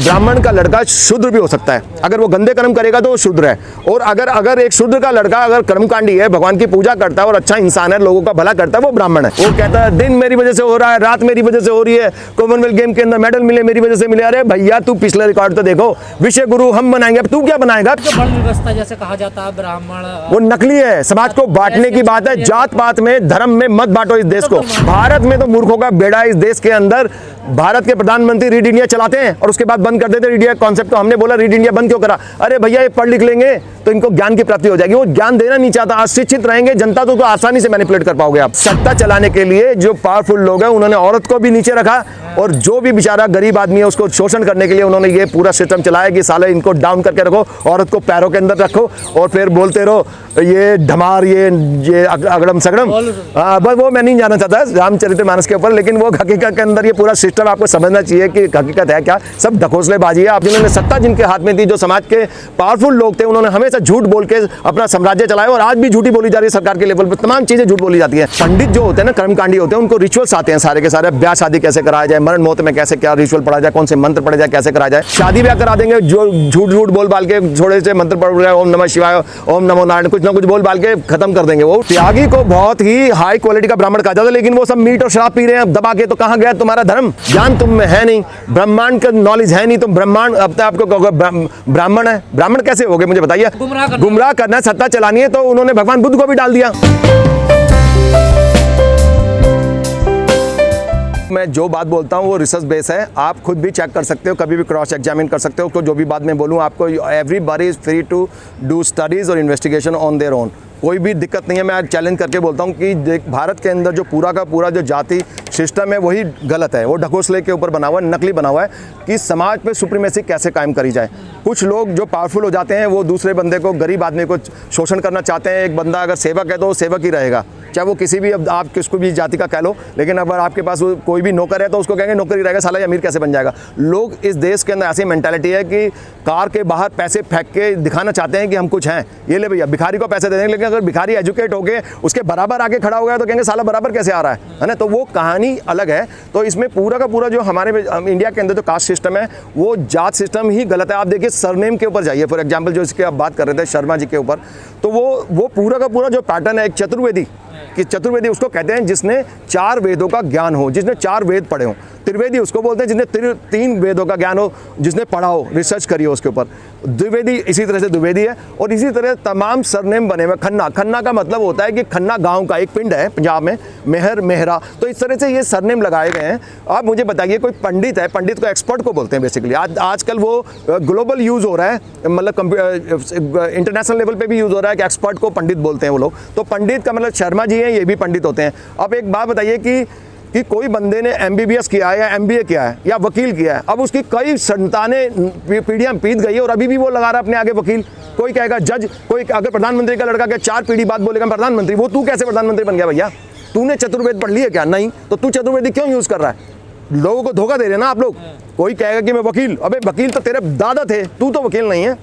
ब्राह्मण का लड़का शूद्र भी हो सकता है, अगर वो गंदे कर्म करेगा तो वो शूद्र है। और अगर एक शूद्र का लड़का अगर कर्मकांडी है, भगवान की पूजा करता है और अच्छा इंसान है, लोगों का भला करता है, वो ब्राह्मण है। वो कहता है दिन मेरी वजह से हो रहा है, रात मेरी वजह से हो रही है, कॉमनवेल्थ गेम के अंदर मेडल मिले मेरी वजह से मिले। अरे भैया तू पिछले रिकॉर्ड तो देखो, विषय गुरु हम बनाएंगे, अब तू क्या बनाएगा? वर्ण व्यवस्था जैसे कहा जाता है ब्राह्मण, वो नकली है, समाज को बांटने की बात है। जात पात में धर्म में मत बांटो इस देश को। भारत में तो मूर्खों का बेड़ा है। इस देश के अंदर भारत के प्रधानमंत्री रीड इंडिया चलाते हैं और उसके बाद बंद कर देते हैं। रीड इंडिया कॉन्सेप्ट को हमने बोला रीड इंडिया बंद क्यों करा? अरे भैया ये पढ़ लिख लेंगे तो इनको ज्ञान की प्राप्ति हो जाएगी। वो ज्ञान देना नहीं चाहता, अशिक्षित रहेंगे जनता तो आसानी से मैनिपुलेट कर पाओगे आप। सत्ता चलाने के लिए जो पावरफुल लोग हैं उन्होंने औरत को भी नीचे रखा और जो भी बेचारा गरीब आदमी है उसको शोषण करने के लिए उन्होंने ये पूरा सिस्टम चलाया कि साले इनको डाउन करके रखो, औरत को पैरों के अंदर रखो और फिर बोलते रहो ये ढमार ये अगड़म सगड़म। बस वो मैं नहीं जाना चाहता रामचरितमानस के ऊपर, लेकिन वो हकीकत के अंदर ये पूरा सिस्टम आपको समझना चाहिए कि हकीकत है क्या। सब ढकोसलेबाजी है। आप जिन्होंने सत्ता जिनके हाथ में थी, जो समाज के पावरफुल लोग थे, उन्होंने हमेशा झूठ बोल के अपना साम्राज्य चलाया और आज भी झूठी बोली जा रही है। सरकार के लेवल पर तमाम चीजें झूठ बोली जाती है। पंडित जो होते हैं ना, कर्मकांडी होते हैं, उनको रिचुअल्स आते हैं सारे के सारे। ब्याह शादी कैसे कराया जाए, मरण मौत में कैसे क्या रिचुअल पढ़ा जाए, कौन से मंत्र पढ़े जाए, कैसे कराया जाए। शादी ब्याह करा देंगे, जो झूठ झूठ बोल बाल के थोड़े से मंत्र पढ़ रहे, ओम नमः शिवाय, ओम नमो नारायण, कुछ ना कुछ बोल बाल के खत्म कर देंगे। वो त्यागी को बहुत ही हाई क्वालिटी का ब्राह्मण कहा जाता है, लेकिन वो सब मीट और शराब पी रहे हैं दबा के। तो कहाँ गया तुम्हारा धर्म? ज्ञान तुम में है नहीं, ब्रह्मांड का नॉलेज है नहीं, तुम ब्रह्मांड अब आपको ब्राह्मण है। ब्राह्मण कैसे हो गए मुझे बताइए? गुमराह करना, सत्ता चलानी है, तो उन्होंने भगवान बुद्ध को भी डाल दिया। मैं जो बात बोलता हूँ वो रिसर्च बेस है, आप खुद भी चेक कर सकते हो, कभी भी क्रॉस एग्जामिन कर सकते हो। जो भी बात मैं बोलूँ आपको, everybody is free to do studies और इन्वेस्टिगेशन ऑन देयर ओन। कोई भी दिक्कत नहीं है। मैं चैलेंज करके बोलता हूँ कि भारत के अंदर जो पूरा का पूरा जो जाति सिस्टम है वही गलत है। वो ढकोसले के ऊपर बना हुआ है, नकली बना हुआ है कि समाज पे सुप्रीमेसी कैसे कायम करी जाए। कुछ लोग जो पावरफुल हो जाते हैं वो दूसरे बंदे को, गरीब आदमी को शोषण करना चाहते हैं। एक बंदा अगर सेवक है तो वो सेवक ही रहेगा, चाहे वो किसी भी, अब आप किसको भी जाति का कह लो, लेकिन अगर आपके पास कोई भी नौकर है तो उसको कहेंगे नौकर ही रहेगा, साला अमीर कैसे बन जाएगा। लोग इस देश के अंदर ऐसी मेंटालिटी है कि कार के बाहर पैसे फेंक के दिखाना चाहते हैं कि हम कुछ हैं। ये ले भैया, भिखारी को पैसे दे देंगे, लेकिन अगर भिखारी एजुकेट हो गए उसके बराबर आगे खड़ा हो गया तो कहेंगे साला बराबर कैसे आ रहा है ना। तो वो कहानी अलग है। तो इसमें पूरा का पूरा जो हमारे इंडिया के अंदर जो कास्ट सिस्टम है वो जात सिस्टम ही गलत है। आप देखिए सरनेम के ऊपर जाइए, फॉर एग्जाम्पल जो इसके आप बात कर रहे थे शर्मा जी के ऊपर, तो वो पूरा का पूरा जो पैटर्न है एक चतुर्वेदी कि चतुर्वेदी उसको कहते हैं जिसने 4 वेदों का ज्ञान हो, जिसने 4 वेद पढ़े हो। त्रिवेदी उसको बोलते हैं जिसने 3 वेदों का ज्ञान हो, जिसने पढ़ा हो, रिसर्च करी हो उसके ऊपर। द्विवेदी इसी तरह से द्विवेदी है। और इसी तरह तमाम सरनेम बने हुए। खन्ना, खन्ना का मतलब होता है कि खन्ना गांव का एक पिंड है पंजाब में, मेहर, मेहरा। तो इस तरह से ये सरनेम लगाए गए हैं। आप मुझे बताइए, कोई पंडित है, पंडित को एक्सपर्ट को बोलते हैं बेसिकली। आजकल वो ग्लोबल यूज़ हो रहा है, मतलब इंटरनेशनल लेवल पे भी यूज़ हो रहा है कि एक्सपर्ट को पंडित बोलते हैं वो लोग। तो पंडित का मतलब शर्मा जी हैं, ये भी पंडित होते हैं। अब एक बात बताइए कि कोई बंदे ने MBBS किया है या MBA किया है या वकील किया है, अब उसकी कई संतानें पीढ़ियाँ बीत गई है और अभी भी वो लगा रहा है अपने आगे वकील। कोई कहेगा जज, कोई अगर प्रधानमंत्री का लड़का के 4 पीढ़ी बाद बोलेगा प्रधानमंत्री, वो तू कैसे प्रधानमंत्री बन गया भैया? तूने चतुर्वेद पढ़ लिया क्या? नहीं। तो तू चतुर्वेदी क्यों यूज़ कर रहा है? लोगों को धोखा दे रहे हैं ना आप लोग। कोई कहेगा कि मैं वकील, अबे वकील तो तेरे दादा थे, तू तो वकील नहीं है,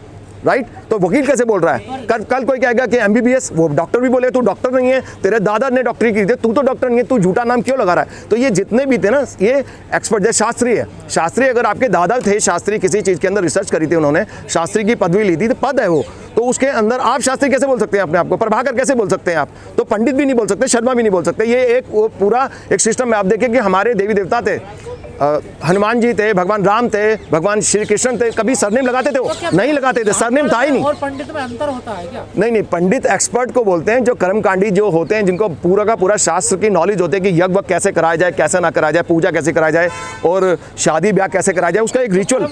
राइट? तो वकील कैसे बोल रहा है? कल कोई कहेगा कि MBBS, वो डॉक्टर भी बोले तू डॉक्टर नहीं है, तेरे दादा ने डॉक्टरी की थी, तू तो डॉक्टर नहीं है, तू झूठा नाम क्यों लगा रहा है? तो ये जितने भी थे ना, ये एक्सपर्ट, जैसे शास्त्री है। शास्त्री अगर आपके दादा थे शास्त्री, किसी चीज़ के अंदर रिसर्च करी थी उन्होंने, शास्त्री की पदवी ली थी, तो पद है वो, तो उसके अंदर आप शास्त्री कैसे बोल सकते हैं अपने आप को? प्रभाकर कैसे बोल सकते हैं आप? तो पंडित भी नहीं बोल सकते, शर्मा भी नहीं बोल सकते। ये एक वो पूरा एक सिस्टम में आप देखिए कि हमारे देवी देवता थे, हनुमान जी थे, भगवान राम थे, भगवान श्री कृष्ण थे, कभी सरनेम लगाते थे? वो नहीं लगाते थे, सरनेम था ही नहीं। और पंडित में अंतर होता है क्या? नहीं, पंडित एक्सपर्ट को बोलते हैं जो कर्मकांडी जो होते हैं, जिनको पूरा का पूरा शास्त्र की नॉलेज होती है कि यज्ञ कैसे कराया जाए, कैसे ना कराया जाए, पूजा कैसे कराया जाए और शादी ब्याह कैसे कराया जाए, उसका एक रिचुअल।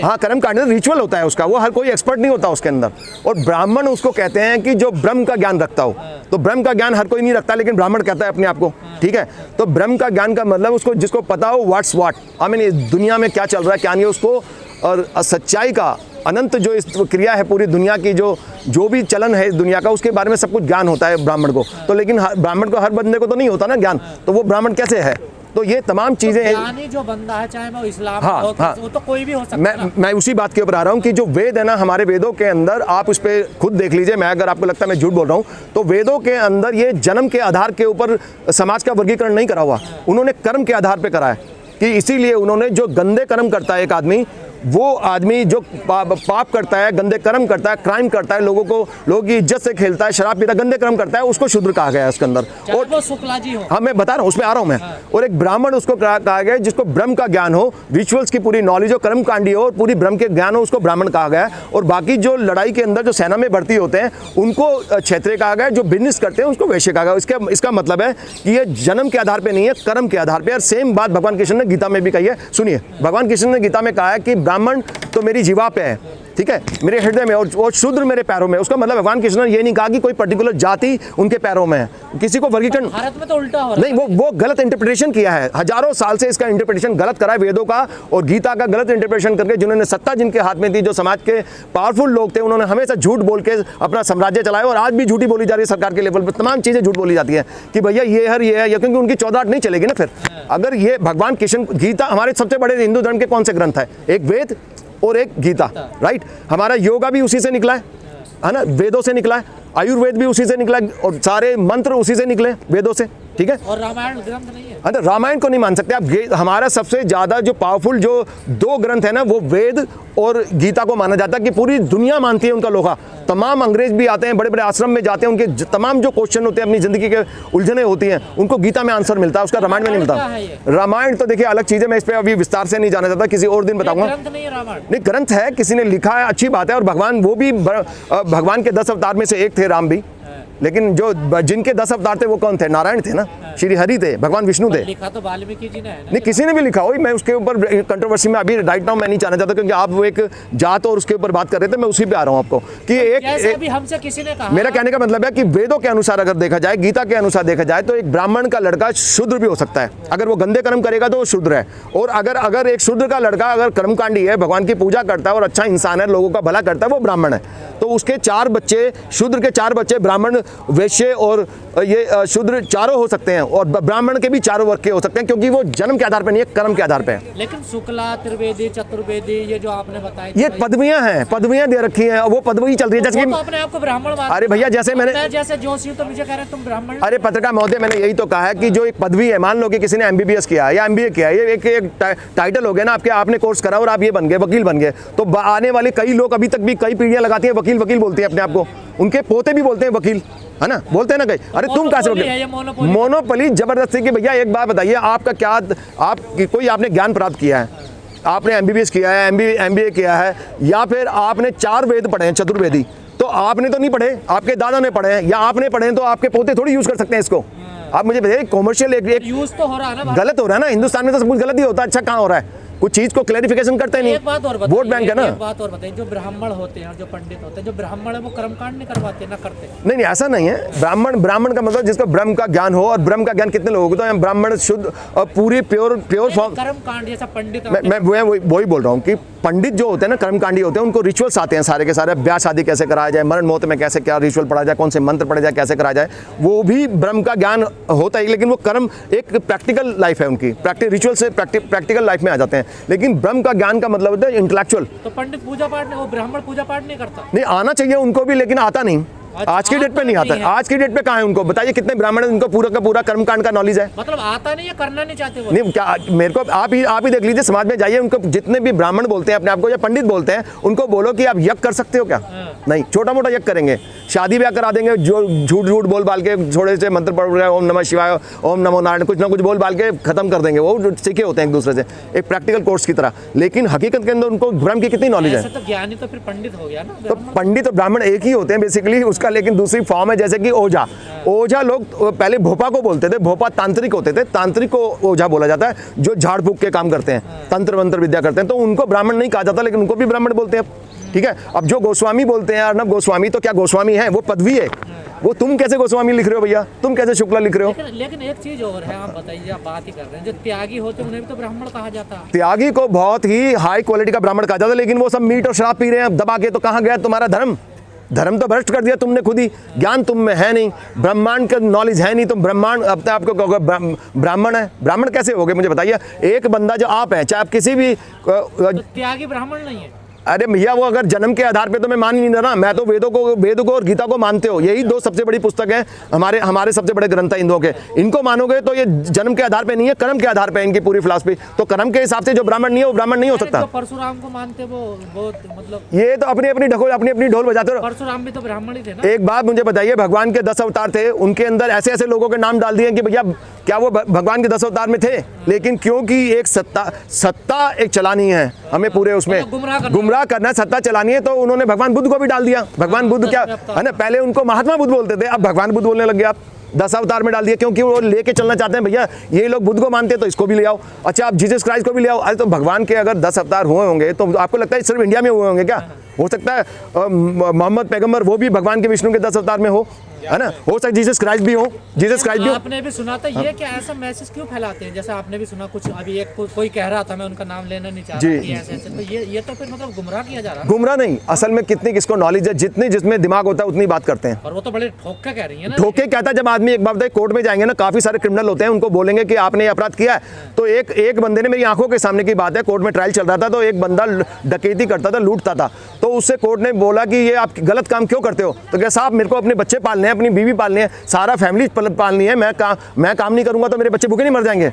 हाँ, कर्मकांड रिचुअल होता है उसका, वो हर कोई एक्सपर्ट नहीं होता उसके अंदर। और ब्राह्मण उसको कहते हैं कि जो ब्रह्म का ज्ञान रखता हो। तो ब्रह्म का ज्ञान हर कोई नहीं रखता, लेकिन ब्राह्मण कहता है अपने आप को, ठीक है? तो ब्रह्म का ज्ञान का मतलब उसको, जिसको पता हो व्हाट्स व्हाट, आई मीन दुनिया में क्या चल रहा है क्या नहीं उसको, और सच्चाई का अनंत जो इस क्रिया है पूरी दुनिया की, जो भी चलन है इस दुनिया का, उसके बारे में सब कुछ ज्ञान होता है ब्राह्मण को। तो लेकिन ब्राह्मण को, हर बंदे को तो नहीं होता ना ज्ञान, तो वो ब्राह्मण कैसे है? तो ये तमाम चीजें हैं। जो बंदा है, चाहे वो इस्लाम वो तो कोई भी हो सकता है। मैं उसी बात के ऊपर आ रहा हूँ कि जो वेद है ना, हमारे वेदों के अंदर, आप उस पर खुद देख लीजिए। मैं, अगर आपको लगता है मैं झूठ बोल रहा हूँ, तो वेदों के अंदर ये जन्म के आधार के ऊपर समाज का वर्गीकरण नहीं करा हुआ, उन्होंने कर्म के आधार पर करा है। कि इसीलिए उन्होंने, जो गंदे कर्म करता है एक आदमी, वो आदमी जो पाप करता है, गंदे कर्म करता है, क्राइम करता है, लोगों की इज्जत से खेलता है, शराब पीता, गंदे कर्म करता है, उसको शूद्र कहा गया है उसके अंदर। चाहे वो शुक्ला जी हो। हाँ, मैं बता रहा हूँ, उसमें आ रहा हूँ मैं। और एक ब्राह्मण उसको कहा गया है जिसको ब्रह्म का ज्ञान हो, रिचुअल्स की पूरी नॉलेज हो, कर्मकांडी हो और पूरी ब्रह्म के ज्ञान हो, उसको ब्राह्मण कहा गया है। और बाकी जो लड़ाई के अंदर जो सेना में भर्ती होते हैं उनको क्षत्रिय कहा गया है, जो बिजनेस करते हैं उसको वैश्य कहा गया। इसका मतलब है कि ये जन्म के आधार पे नहीं है, कर्म के आधार पे। और सेम बात भगवान कृष्ण ने गीता में भी कही है। सुनिए, भगवान कृष्ण ने गीता में कहा है कि ब्राह्मण तो मेरी जीवा पे है, ठीक है, मेरे हृदय में, और शूद्र मेरे पैरों में। उसका मतलब भगवान कृष्ण ने ये नहीं कहा कि कोई पर्टिकुलर जाति उनके पैरों में है, किसी को वर्गीकरण। भारत में तो उल्टा हो रहा है। नहीं, वो गलत इंटरप्रिटेशन किया है। हजारों साल से इसका इंटरप्रिटेशन गलत करा है, वेदों का और गीता का गलत इंटरप्रिटेशन करके जिन्होंने सत्ता जिनके हाथ में थी, जो समाज के पावरफुल लोग थे, उन्होंने हमेशा झूठ बोल के अपना साम्राज्य चलाया। और आज भी झूठी बोली जा रही है सरकार के लेवल पर, तमाम चीजें झूठ बोली जाती है कि भैया ये है, क्योंकि उनकी 14 नहीं चलेगी ना फिर। अगर ये भगवान कृष्ण, गीता हमारे सबसे बड़े हिंदू धर्म के कौन से ग्रंथ है? एक वेद और एक गीता, राइट। हमारा योगा भी उसी से निकला है ना, वेदों से निकला है। आयुर्वेद भी उसी से निकला है और सारे मंत्र उसी से निकले वेदों से, ठीक है। और रामायण ग्रंथ नहीं है। अरे रामायण को नहीं मान सकते आप। हमारा सबसे ज्यादा जो पावरफुल जो 2 ग्रंथ है ना, वो वेद और गीता को माना जाता है कि पूरी दुनिया मानती है उनका लोहा। तमाम अंग्रेज भी आते हैं, बड़े बड़े आश्रम में जाते हैं, उनके तमाम जो क्वेश्चन होते हैं, अपनी जिंदगी के उलझने होती हैं, उनको गीता में आंसर मिलता है, उसका रामायण में नहीं मिलता। रामायण तो देखिए अलग चीज है, मैं इस पर अभी विस्तार से नहीं जाना चाहता, किसी और दिन बताऊंगा। ग्रंथ नहीं है रामायण। नहीं, ग्रंथ है, किसी ने लिखा है, अच्छी बात है। और भगवान, वो भी भगवान के 10 अवतार में से एक थे राम भी, लेकिन जो जिनके 10 अवतार थे वो कौन थे? नारायण थे ना, श्री हरि थे, भगवान विष्णु थे। लिखा तो वाल्मीकि जी ने है ना। नहीं, किसी ने भी लिखा हो, मैं उसके ऊपर कंट्रोवर्सी में अभी राइट नाउ मैं नहीं जाना चाहता, क्योंकि आप वो एक जात और उसके ऊपर बात कर रहे थे, मैं उसी पे आ रहा हूँ आपको कि जैसे अभी हमसे किसी ने कहा, मेरा कहने का मतलब है कि वेदों के अनुसार अगर देखा जाए, गीता के अनुसार देखा जाए, तो एक ब्राह्मण का लड़का शूद्र भी हो सकता है। अगर वो गंदे कर्म करेगा तो वो शूद्र है। और अगर एक शूद्र का लड़का अगर कर्मकांडी है, भगवान की पूजा करता है और अच्छा इंसान है, लोगों का भला करता है, वो ब्राह्मण है। तो उसके 4 बच्चे, शूद्र के 4 बच्चे ब्राह्मण, वैश्य और ये शूद्र चारों हो सकते हैं, और ब्राह्मण के भी 4 वर्ग के हो सकते हैं, क्योंकि वो जन्म के आधार पर नहीं है, कर्म के आधार पर है। लेकिन शुक्ला, त्रिवेदी, चतुर्वेदी, ये जो आपने बताया, ये पदवियां हैं, पदवियां दे रखी हैं, वो पदवी चल रही है जैसे कि तो अपने आप को ब्राह्मण मानते हैं। अरे भैया, जैसे मैं जैसे जोशी तो मुझे कह रहे हैं तुम ब्राह्मण। अरे पत्रकार महोदय, मैंने यही तो कहा है कि जो एक पदवी है, मान लो कि किसी ने MBBS किया है या MBA किया है, ये एक टाइटल हो गया ना आपके, आपने कोर्स करा और आप ये बन गए, वकील बन गए, तो आने वाले कई लोग अभी तक भी कई पीढ़ियां लगाती है वकील वकील बोलते हैं अपने आप को, उनके पोते भी बोलते हैं वकील, है ना, बोलते हैं ना कहीं। अरे तुम कैसे वकील? मोनोपोली जबरदस्ती की। भैया एक बात बताइए, आपका क्या, कोई आपने ज्ञान प्राप्त किया है, आपने MBBS किया है, MBA किया है, या फिर आपने 4 वेद पढ़े हैं चतुर्वेदी, तो आपने तो नहीं पढ़े, आपके दादा ने पढ़े हैं, या आपने पढ़े हैं, तो आपके पोते थोड़ी यूज कर सकते हैं इसको। आप मुझे बताइए, कॉमर्शियल एक यूज तो हो रहा है ना, गलत हो रहा है ना। हिंदुस्तान में तो सब कुछ गलत ही होता है, अच्छा कहाँ हो रहा है? कुछ चीज को क्लैरिफिकेशन करते नहीं। एक बात और बताइए, वोट बैंक है ना। एक बात और बताइए, जो ब्राह्मण होते हैं और जो पंडित होते हैं, जो ब्राह्मण है वो कर्मकांड नहीं करवाते, ना करते? नहीं, ऐसा नहीं है। ब्राह्मण का मतलब जिसको ब्रह्म का ज्ञान हो, और ब्रह्म का ज्ञान कितने लोगों को? तो ब्राह्मण शुद्ध और पूरी प्योर फॉर्म। कर्मकांड जैसा पंडित, मैं वही बोल रहा हूँ कि पंडित जो होते हैं ना, कर्मकांडी होते हैं, उनको रिचुअल्स आते हैं सारे के सारे, ब्याह शादी कैसे कराया जाए, मरण मौत में कैसे क्या रिचुअल पढ़ा जाए, कौन से मंत्र पढ़े जाए, कैसे कराया जाए, वो भी ब्रह्म का ज्ञान होता है। लेकिन वो कर्म एक प्रैक्टिकल लाइफ है उनकी, रिचुअल से प्रैक्टिकल लाइफ में आ जाते हैं। लेकिन ब्रह्म का ज्ञान का मतलब होता है इंटेलेक्चुअल। तो पंडित पूजा पाठ नहीं, वो ब्राह्मण पूजा पाठ नहीं करता? नहीं, आना चाहिए उनको भी, लेकिन आता नहीं। आज की डेट पे नहीं आता है। आज की डेट पे कहाँ है उनको? बताइए कितने ब्राह्मण हैं उनको पूरा का पूरा कर्मकांड का नॉलेज है? मतलब आता नहीं है, करना नहीं चाहते वो? नहीं, क्या मेरे को आप ही देख लीजिए, समाज में जाइए, उनको जितने भी ब्राह्मण बोलते हैं अपने आप को या पंडित बोलते हैं, उनको बोलो कि आप यज्ञ कर सकते हो क्या? नहीं, छोटा मोटा यज्ञ करेंगे, शादी ब्याह करा देंगे, जो झूठ बोल बाल के थोड़े से मंत्र पढ़ रहे, ओम नमः शिवाय, ओम नमो नारायण, कुछ ना कुछ बोल बाल के खत्म कर देंगे। वो सीखे होते हैं एक दूसरे से, एक प्रैक्टिकल कोर्स की तरह। लेकिन हकीकत के अंदर उनको ब्रह्म की कितनी नॉलेज है? तो ज्ञानी तो फिर पंडित हो गया ना। तो पंडित और ब्राह्मण एक ही होते हैं बेसिकली उसका, लेकिन दूसरी फॉर्म है। जैसे कि ओझा लोग पहले भोपा को बोलते थे, भोपा तांत्रिक होते थे, तांत्रिक को ओझा बोला जाता है, जो झाड़ फूक के काम करते हैं, तंत्र मंत्र विद्या करते हैं, तो उनको ब्राह्मण नहीं कहा जाता, लेकिन उनको भी ब्राह्मण बोलते हैं। ठीक है, अब जो गोस्वामी बोलते हैं, अर्नब गोस्वामी, तो क्या गोस्वामी है? वो पदवी है। वो तुम कैसे गोस्वामी लिख रहे हो भैया? तुम कैसे शुक्ला लिख रहे हो? लेकिन एक चीज और है, आप बताइए, आप बात ही कर रहे हैं, जो त्यागी होते हैं उन्हें भी तो ब्राह्मण कहा जाता है। त्यागी को बहुत ही हाई क्वालिटी का ब्राह्मण कहा जाता है, लेकिन वो सब मीट और शराब पी रहे हैं दबा के, तो कहाँ गया तुम्हारा धर्म? धर्म तो भ्रष्ट कर दिया तुमने खुद ही, ज्ञान तुम में है नहीं, ब्रह्मांड का नॉलेज है नहीं, तुम ब्रह्मांड अपने आपको कहोगे ब्राह्मण है। ब्राह्मण कैसे होगे मुझे बताइए? एक बंदा जो आप है, चाहे आप किसी भी तो त्यागी ब्राह्मण नहीं है? अरे भैया वो अगर जन्म के आधार पे तो मैं मान ही नहीं रहा ना, मैं तो वेदों को और गीता को मानते हो, यही दो सबसे बड़ी पुस्तक है हमारे सबसे बड़े ग्रंथ है हिंदुओं के। इनको मानोगे तो ये जन्म के आधार पे नहीं है, कर्म के आधार पे इनकी पूरी फिलॉसफी। तो कर्म के हिसाब से जो ब्राह्मण नहीं है वो ब्राह्मण नहीं हो सकता। जो परशुराम को मानते वो मतलब ये तो अपनी अपनी ढोल बजाते हो। परशुराम भी तो ब्राह्मण ही थे ना। एक बात मुझे बताइए, भगवान के 10 अवतार थे, उनके अंदर ऐसे ऐसे लोगों के नाम डाल दिए कि भैया क्या वो भगवान के 10 अवतार में थे? लेकिन क्योंकि एक सत्ता एक चलानी है, हमें पूरे उसमें गुमराह करना है, सत्ता चलानी है, तो उन्होंने भगवान बुद्ध को भी डाल दिया। भगवान बुद्ध क्या है ना, पहले उनको महात्मा बुद्ध बोलते थे, अब भगवान बुद्ध बोलने लग गए आप। 10 अवतार में डाल दिया क्योंकि वो लेके चलना चाहते हैं, भैया ये लोग बुद्ध को मानते हैं तो इसको भी ले आओ। अच्छा आप जीसस क्राइस्ट को भी ले आओ। अरे तो भगवान के अगर 10 अवतार हुए होंगे तो आपको लगता है सिर्फ इंडिया में हुए होंगे क्या? हो सकता है मोहम्मद पैगंबर वो भी भगवान के विष्णु के 10 अवतार में हो, है ना? हो सकता है जीसस क्राइस्ट भी हो, जीसस क्राइस्ट भी हो। आपने भी सुना था ये क्या ऐसा मैसेज क्यों फैलाते हैं? जैसे आपने भी सुना कुछ अभी एक कोई कह रहा था, मैं उनका नाम लेना नहीं चाह रहा कि ऐसे ऐसे, तो ये तो फिर मतलब गुमराह किया जा रहा है। गुमराह नहीं, असल में कितनी किसको नॉलेज है, जितनी जिसमें दिमाग होता है उतनी बात करते हैं। और वो तो बड़े ठोक के कह रही है ना। ठोके कहता है, जब आदमी एक बात कोर्ट में जाएंगे ना, काफी सारे क्रिमिनल होते हैं, उनको बोलेंगे कि आपने ये अपराध किया है, तो एक बंदे ने, मेरी आंखों के सामने की बात है, कोर्ट में ट्रायल चल रहा था, तो एक बंदा डकैती करता था, लूटता था, तो उससे कोर्ट ने बोला कि ये आप गलत काम क्यों करते हो? तो क्या साहब मेरे को अपने बच्चे पालने हैं, अपनी बीवी पालनी है, सारा फैमिली पालनी है, मैं काम नहीं करूंगा तो मेरे बच्चे भूखे नहीं मर जाएंगे?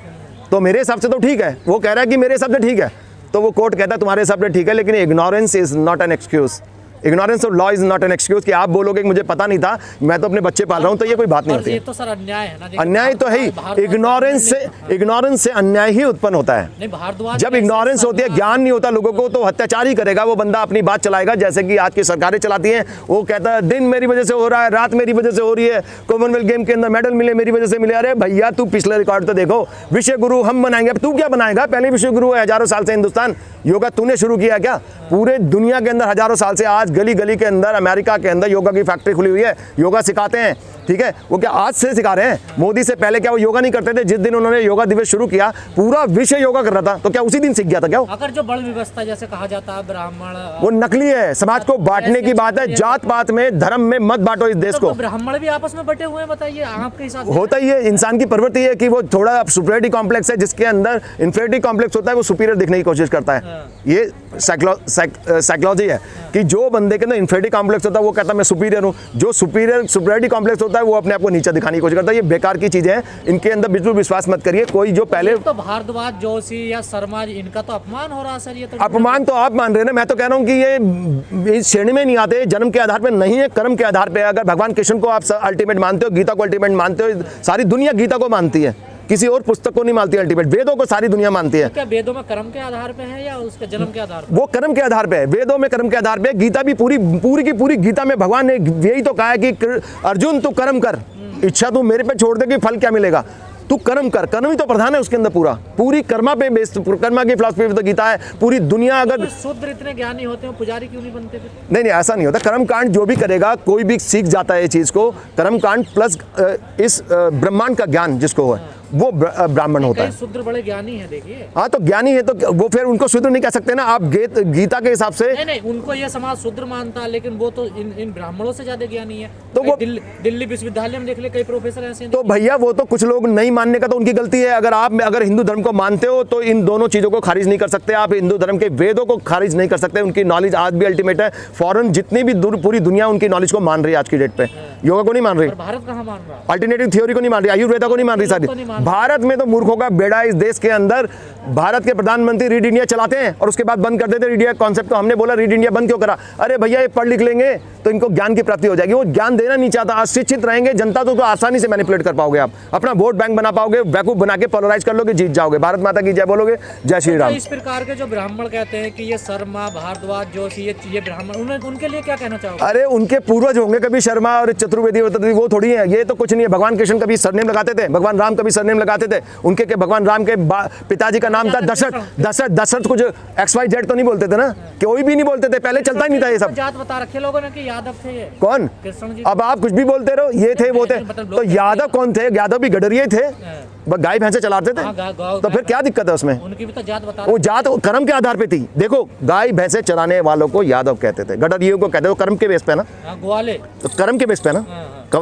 तो मेरे हिसाब से तो ठीक है। वो कह रहा है कि मेरे हिसाब से ठीक है, तो वो कोर्ट कहता है तुम्हारे हिसाब से ठीक है, लेकिन ignorance is not an excuse. Ignorance of law is not an excuse कि आप बोलोगे कि मुझे पता नहीं था, मैं तो अपने बच्चे पाल रहा हूं, तो ये कोई बात नहीं होती है। ये तो सर अन्याय है ना। अन्याय तो है ही, इग्नोरेंस से अन्याय ही उत्पन्न होता है। नहीं, भारद्वाज जब इग्नोरेंस होती है, ज्ञान नहीं होता लोगों को, तो अत्याचार ही करेगा वो बंदा, अपनी बात चलाएगा। जैसे कि आज की सरकारें चलाती हैं, वो कहता है दिन मेरी वजह से हो रहा है, रात मेरी वजह से हो रही है, कॉमनवेल्थ गेम के अंदर मेडल मिले मेरी वजह से मिले। अरे भैया तू पिछले रिकॉर्ड तो देखो, विश्व गुरु हम बनाएंगे, अब तू क्या बनाएगा? पहले विश्व गुरु है हजारों साल से हिंदुस्तान। योगा तूने शुरू किया क्या? पूरे दुनिया के अंदर हजारों साल से, आज गली गली के अंदर अमेरिका के अंदर योगा की फैक्ट्री खुली हुई है, योगा सिखाते हैं, ठीक है? वो क्या आज से सिखा रहे हैं? मोदी से पहले क्या वो योगा नहीं करते थे? जिस दिन उन्होंने योगा दिवस शुरू किया, पूरा विश्व योगा कर रहा था, तो क्या उसी दिन सीख गया था क्या? अगर जो बड़ व्यवस्था जैसे कहा जाता है ब्राह्मण, वो नकली है, समाज को बांटने की बात है। जात पात में, धर्म में मत बांटो इस देश को। ब्राह्मण भी आपस में बटे हुए हैं, बताइए आपके हिसाब से? होता ही है, इंसान की प्रवृत्ति है कि वो थोड़ा सुपीरियरिटी कॉम्प्लेक्स है, जिसके अंदर इंफीरियरिटी कॉम्प्लेक्स होता है, वो सुपीरियर दिखने की कोशिश करता है। ये साइकोलॉजी है कि जो बंदे के अंदर इंफीरियरिटी कॉम्प्लेक्स होता है वो कहता है मैं सुपीरियर हूं, जो सुपीरियरिटी कॉम्प्लेक्स होता है वो अपने आप को नीचा दिखाने की कोशिश करता है। ये बेकार की चीजें हैं, इनके अंदर बिल्कुल विश्वास मत करिए। कोई जो पहले तो भारद्वाज, जोशी या शर्मा, इनका तो अपमान हो रहा है सर। ये तो अपमान तो आप मान रहे हैं ना, मैं तो कह रहा हूं कि ये इस श्रेणी में नहीं आते, जन्म के आधार पर नहीं है, कर्म के आधार पर। अगर भगवान कृष्ण को आप अल्टीमेट मानते हो, गीता को अल्टीमेट मानते हो, सारी दुनिया गीता को मानती है, किसी और पुस्तक को नहीं मानती। अल्टीमेट वेदों को सारी दुनिया मानती है। तो क्या वेदों में कर्म के आधार पे है या उसके जन्म के आधार पे? वो कर्म के आधार पे है, वेदों में कर्म के आधार पे। गीता भी पूरी की पूरी गीता में भगवान ने यही तो कहा है कि अर्जुन तू कर्म कर, इच्छा तू मेरे पे छोड़ दे कि फल क्या मिलेगा, तू कर्म कर। कर्म ही तो प्रधान है उसके अंदर, पूरी कर्मा पे बेस्ड, कर्मा की फिलॉसफी तो गीता है। पूरी दुनिया अगर शूद्र इतने ज्ञानी होते हैं, पुजारी क्यों नहीं बनते फिर? नहीं, ऐसा नहीं होता। कर्म कांड जो भी करेगा, कोई भी सीख जाता है ये चीज को। कर्म कांड प्लस इस ब्रह्मांड का ज्ञान जिसको है वो ब्राह्मण होता है। शूद्र बड़े ज्ञानी है, देखिए। हाँ तो ज्ञानी है तो वो फिर उनको शूद्र नहीं कह सकते ना आप, गीता के हिसाब से। नहीं, उनको ये समाज शूद्र मानता है, लेकिन वो तो इन ब्राह्मणों से ज्यादा ज्ञानी है। तो वो दिल्ली विश्वविद्यालय में देख ले, कई प्रोफेसर ऐसे हैं। तो भैया वो तो कुछ लोग नहीं मानने का तो उनकी गलती है। अगर हिंदू धर्म को मानते हो तो इन दोनों चीजों को खारिज नहीं कर सकते आप। हिंदू धर्म के वेदों को खारिज नहीं कर सकते, उनकी नॉलेज आज भी अल्टीमेट है। फॉरेन जितनी भी पूरी दुनिया उनकी नॉलेज को मान रही है आज की डेट पे, योगा को नहीं मान रही, भारत कहाँ मान रहा है? अल्टरनेटिव थ्योरी को नहीं मान रही, आयुर्वेदा को नहीं मान रही सारी। भारत में तो मूर्खों का बेड़ा इस देश के अंदर। भारत के प्रधानमंत्री रीड इंडिया चलाते हैं और उसके बाद बंद कर देते रीड इंडिया कॉन्सेप्ट को। हमने बोला रीड इंडिया बंद क्यों करा? अरे भैया ये पढ़ लिख लेंगे तो इनको ज्ञान की प्राप्ति हो जाएगी। वो ज्ञान देना नहीं चाहता, अशिक्षित रहेंगे जनता तो आसानी से मैनिपुलेट कर पाओगे आप, अपना वोट बैंक बना पाओगे, वैकूफ बना के पोलराइज कर लोगे, जीत जाओगे। भारत माता की जय बोलोगे, जय श्री राम। इस प्रकार के जो ब्राह्मण कहते हैं कि ये शर्मा, भारद्वाज, जोशी, ये ब्राह्मण, उनके लिए क्या कहना चाहोगे? अरे उनके पूर्वज होंगे कभी शर्मा और चतुर्वेदी, वो थोड़ी है, ये तो कुछ नहीं है। भगवान कृष्ण कभी सरनेम लगाते थे, भगवान राम कभी सरनेम लगाते थे। उनके के भगवान राम के पिताजी का नाम था दशरथ। कुछ XYZ तो नहीं बोलते थे ना, कोई भी नहीं बोलते थे, पहले चलता ही नहीं था ये सब। जात बता रखे लोगों ने कि यादव थे ये। कौन? कृष्ण जी। अब आप कुछ भी बोलते रहो, ये थे वो थे, तो यादव कौन थे? यादव भी गडरिये थे, गाय भैंसे चलाते थे, तो फिर क्या दिक्कत है उसमें? उनकी भी तो जात बता, वो जात कर्म के आधार पे थी। देखो गाय भैंसे चराने वालों को यादव कहते थे, गडरियों को कहते थे, कर्म के बेस पे ना, ग्वाले, तो कर्म के बेस पे ना,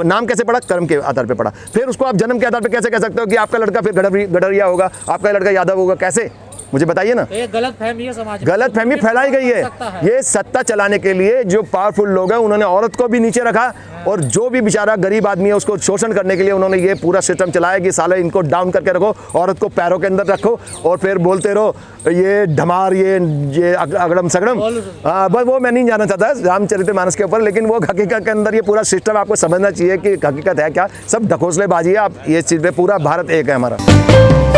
नाम कैसे पड़ा? कर्म के आधार पे पड़ा। फिर उसको आप जन्म के आधार पे कैसे कह सकते हो कि आपका लड़का फिर गडरिया होगा, आपका लड़का यादव होगा? कैसे? मुझे बताइए ना। तो ये गलत फहमी है समाज में, गलत फहमी फैलाई गई है। ये सत्ता चलाने के लिए जो पावरफुल लोग हैं उन्होंने औरत को भी नीचे रखा, और जो भी बेचारा गरीब आदमी है उसको शोषण करने के लिए उन्होंने ये पूरा सिस्टम चलाया कि साले इनको डाउन करके रखो, औरत को पैरों के अंदर रखो और फिर बोलते रहो ये ढमार, ये अगड़म सगड़म। बस वो मैं नहीं जाना चाहता रामचरितमानस के ऊपर, लेकिन वो हकीकत के अंदर ये पूरा सिस्टम आपको समझना चाहिए कि हकीकत है क्या। सब ढकोसलेबाजी है। आप ये चीज़ पे पूरा भारत एक है हमारा।